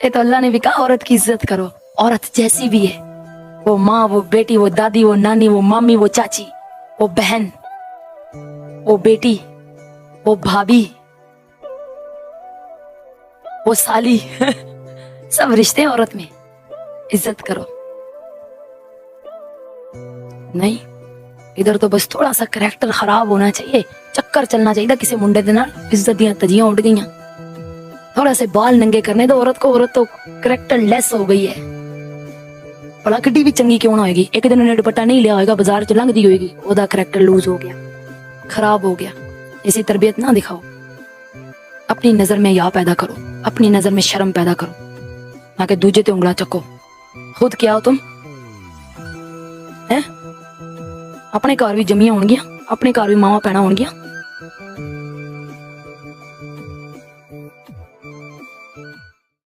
ये तो अल्लाह ने भी कहा औरत की इज्जत करो, औरत जैसी भी है, वो माँ, वो बेटी, वो दादी, वो नानी, वो मामी, वो चाची, वो बहन, वो बेटी, वो भाभी, वो साली सब रिश्ते हैं औरत में, इज्जत करो। नहीं, इधर तो बस थोड़ा सा करैक्टर खराब होना चाहिए, चक्कर चलना चाहिए किसी मुंडे दे नाल, इज्जत दियां तजियां उड़ गईयां। थोड़ा से बाल नंगे करने दो औरत को, औरत तो करैक्टर लेस हो गई है। भला किड्डी भी चंगी क्यों ना होएगी, एक दिन उन्हें दुपट्टा नहीं लिया होएगा, बाजार च लंघदी होएगी, ओदा करैक्टर लूज हो गया, खराब हो गया। ऐसी तरबियत ना दिखाओ। अपनी नजर में या पैदा करो, अपनी नजर में शर्म पैदा करो, ना कि दूजे ते उंगला चको। खुद क्या हो तुम है? अपने घर भी जमियां होणगियां, अपने घर भी मावां भैणां होणगियां,